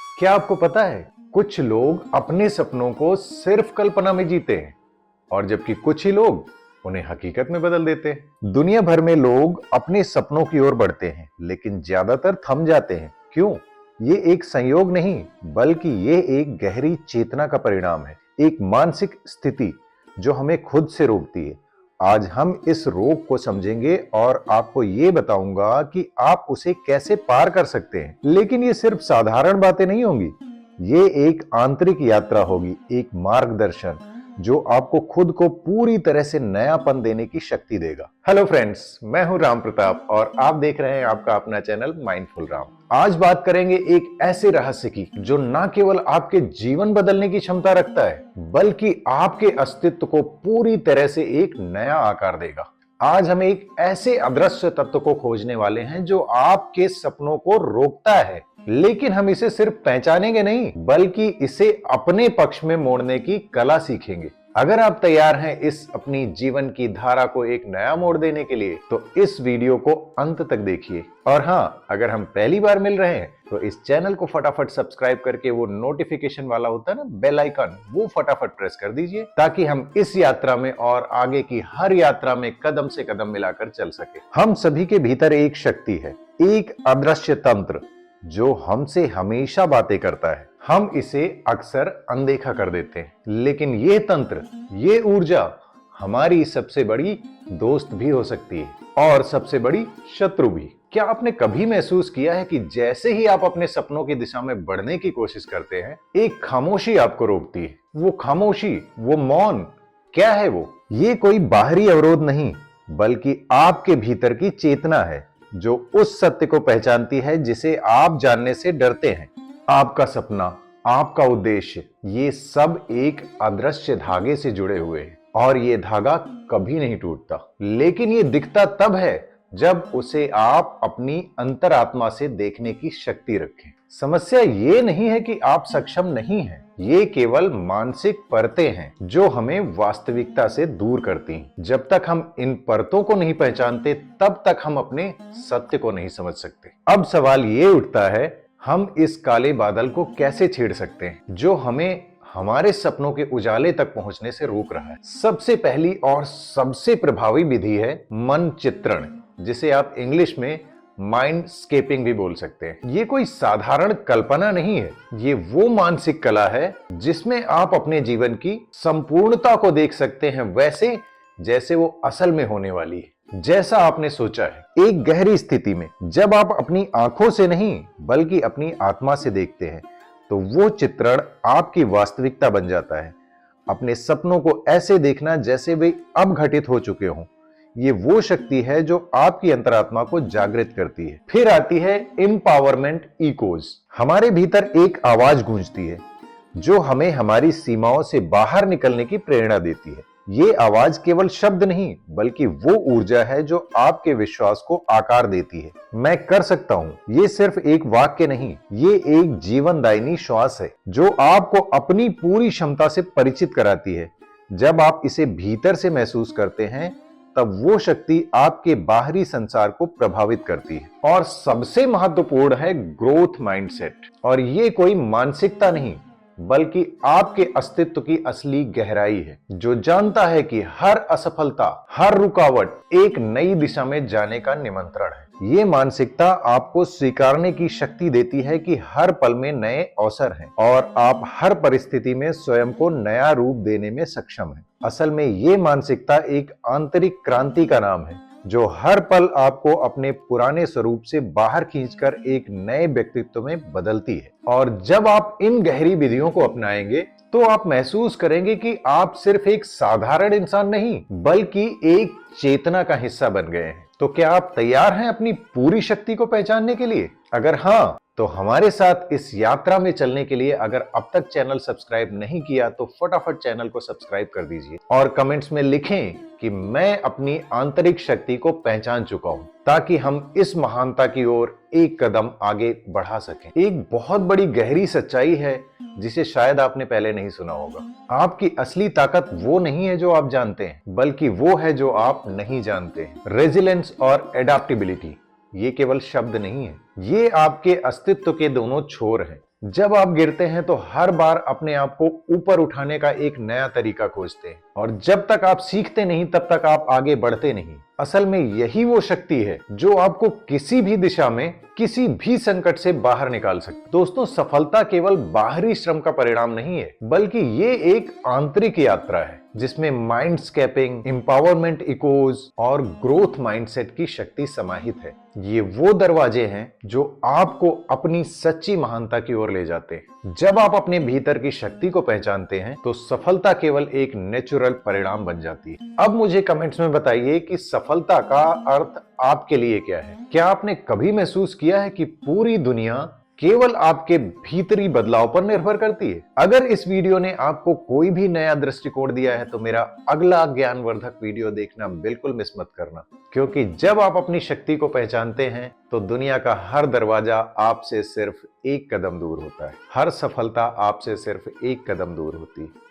क्या आपको पता है कुछ लोग अपने सपनों को सिर्फ कल्पना में जीते हैं और जबकि कुछ ही लोग उन्हें हकीकत में बदल देते हैं। दुनिया भर में लोग अपने सपनों की ओर बढ़ते हैं लेकिन ज्यादातर थम जाते हैं। क्यों? ये एक संयोग नहीं बल्कि ये एक गहरी चेतना का परिणाम है, एक मानसिक स्थिति जो हमें खुद से रोकती है। आज हम इस रोग को समझेंगे और आपको ये बताऊंगा कि आप उसे कैसे पार कर सकते हैं। लेकिन ये सिर्फ साधारण बातें नहीं होंगी, ये एक आंतरिक यात्रा होगी, एक मार्गदर्शन जो आपको खुद को पूरी तरह से नयापन देने की शक्ति देगा। हेलो फ्रेंड्स, मैं हूं राम प्रताप और आप देख रहे हैं आपका अपना चैनल माइंडफुल राम। आज बात करेंगे एक ऐसे रहस्य की जो न केवल आपके जीवन बदलने की क्षमता रखता है बल्कि आपके अस्तित्व को पूरी तरह से एक नया आकार देगा। आज हम एक ऐसे अदृश्य तत्व को खोजने वाले हैं जो आपके सपनों को रोकता है, लेकिन हम इसे सिर्फ पहचानेंगे नहीं बल्कि इसे अपने पक्ष में मोड़ने की कला सीखेंगे। अगर आप तैयार हैं इस अपनी जीवन की धारा को एक नया मोड़ देने के लिए तो इस वीडियो को अंत तक देखिए। और हाँ, अगर हम पहली बार मिल रहे हैं तो इस चैनल को फटाफट सब्सक्राइब करके वो नोटिफिकेशन वाला होता है ना बेल आइकन, वो फटाफट प्रेस कर दीजिए ताकि हम इस यात्रा में और आगे की हर यात्रा में कदम से कदम मिलाकर चल सके। हम सभी के भीतर एक शक्ति है, एक अदृश्य तंत्र जो हमसे हमेशा बातें करता है। हम इसे अक्सर अनदेखा कर देते हैं, लेकिन ये तंत्र, ये ऊर्जा हमारी सबसे बड़ी दोस्त भी हो सकती है और सबसे बड़ी शत्रु भी। क्या आपने कभी महसूस किया है कि जैसे ही आप अपने सपनों की दिशा में बढ़ने की कोशिश करते हैं, एक खामोशी आपको रोकती है? वो खामोशी, वो मौन, क्या है वो? ये कोई बाहरी अवरोध नहीं बल्कि आपके भीतर की चेतना है जो उस सत्य को पहचानती है जिसे आप जानने से डरते हैं। आपका सपना, आपका उद्देश्य, ये सब एक अदृश्य धागे से जुड़े हुए हैं और ये धागा कभी नहीं टूटता। लेकिन ये दिखता तब है जब उसे आप अपनी अंतरात्मा से देखने की शक्ति रखें। समस्या ये नहीं है कि आप सक्षम नहीं हैं, ये केवल मानसिक परतें हैं जो हमें वास्तविकता से दूर करती हैं। जब तक हम इन परतों को नहीं पहचानते तब तक हम अपने सत्य को नहीं समझ सकते। अब सवाल ये उठता है, हम इस काले बादल को कैसे छेड़ सकते हैं जो हमें हमारे सपनों के उजाले तक पहुंचने से रोक रहा है? सबसे पहली और सबसे प्रभावी विधि है मन चित्रण, जिसे आप इंग्लिश में माइंडस्केपिंग भी बोल सकते हैं। ये कोई साधारण कल्पना नहीं है, ये वो मानसिक कला है जिसमें आप अपने जीवन की संपूर्णता को देख सकते हैं वैसे जैसे वो असल में होने वाली है, जैसा आपने सोचा है। एक गहरी स्थिति में जब आप अपनी आंखों से नहीं बल्कि अपनी आत्मा से देखते हैं तो वो चित्रण आपकी वास्तविकता बन जाता है। अपने सपनों को ऐसे देखना जैसे वे अब घटित हो चुके हों, ये वो शक्ति है जो आपकी अंतरात्मा को जागृत करती है। फिर आती है एम्पावरमेंट इकोज। हमारे भीतर एक आवाज गूंजती है जो हमें हमारी सीमाओं से बाहर निकलने की प्रेरणा देती है। ये आवाज केवल शब्द नहीं बल्कि वो ऊर्जा है जो आपके विश्वास को आकार देती है। मैं कर सकता हूं, ये सिर्फ एक वाक्य नहीं, ये एक जीवनदायिनी श्वास है जो आपको अपनी पूरी क्षमता से परिचित कराती है। जब आप इसे भीतर से महसूस करते हैं तब वो शक्ति आपके बाहरी संसार को प्रभावित करती है। और सबसे महत्वपूर्ण है ग्रोथ माइंडसेट। और ये कोई मानसिकता नहीं बल्कि आपके अस्तित्व की असली गहराई है जो जानता है कि हर असफलता, हर रुकावट एक नई दिशा में जाने का निमंत्रण है। ये मानसिकता आपको स्वीकारने की शक्ति देती है कि हर पल में नए अवसर हैं और आप हर परिस्थिति में स्वयं को नया रूप देने में सक्षम हैं। असल में ये मानसिकता एक आंतरिक क्रांति का नाम है जो हर पल आपको अपने पुराने स्वरूप से बाहर खींचकर एक नए व्यक्तित्व में बदलती है। और जब आप इन गहरी विधियों को अपनाएंगे तो आप महसूस करेंगे कि आप सिर्फ एक साधारण इंसान नहीं बल्कि एक चेतना का हिस्सा बन गए हैं। तो क्या आप तैयार हैं अपनी पूरी शक्ति को पहचानने के लिए? अगर हाँ, तो हमारे साथ इस यात्रा में चलने के लिए अगर अब तक चैनल सब्सक्राइब नहीं किया तो फटाफट चैनल को सब्सक्राइब कर दीजिए और कमेंट्स में लिखें कि मैं अपनी आंतरिक शक्ति को पहचान चुका हूं, ताकि हम इस महानता की ओर एक कदम आगे बढ़ा सकें। एक बहुत बड़ी गहरी सच्चाई है जिसे शायद आपने पहले नहीं सुना होगा। आपकी असली ताकत वो नहीं है जो आप जानते हैं बल्कि वो है जो आप नहीं जानते हैं। रेजिलेंस और एडाप्टेबिलिटी ये केवल शब्द नहीं है, ये आपके अस्तित्व के दोनों छोर हैं। जब आप गिरते हैं तो हर बार अपने आप को ऊपर उठाने का एक नया तरीका खोजते हैं, और जब तक आप सीखते नहीं तब तक आप आगे बढ़ते नहीं। असल में यही वो शक्ति है जो आपको किसी भी दिशा में किसी भी संकट से बाहर निकाल सकती। दोस्तों, सफलता केवल बाहरी श्रम का परिणाम नहीं है, बल्कि ये एक आंतरिक यात्रा है जिसमें माइंडस्केपिंग, एम्पावरमेंट इकोज और ग्रोथ माइंडसेट की शक्ति समाहित है। ये वो दरवाजे हैं जो आपको अपनी सच्ची महानता की ओर ले जाते हैं। जब आप अपने भीतर की शक्ति को पहचानते हैं तो सफलता केवल एक नेचुरल परिणाम बन जाती है। अब मुझे कमेंट्स में बताइए कि सफलता का अर्थ आपके लिए क्या है। क्या आपने कभी महसूस किया है कि पूरी दुनिया केवल आपके भीतरी बदलाव पर निर्भर करती है? अगर इस वीडियो ने आपको कोई भी नया दृष्टिकोण दिया है तो मेरा अगला ज्ञानवर्धक वीडियो देखना बिल्कुल मिस मत करना, क्योंकि जब आप अपनी शक्ति को पहचानते हैं तो दुनिया का हर दरवाजा आपसे सिर्फ एक कदम दूर होता है। हर सफलता आपसे सिर्फ एक कदम दूर होती है।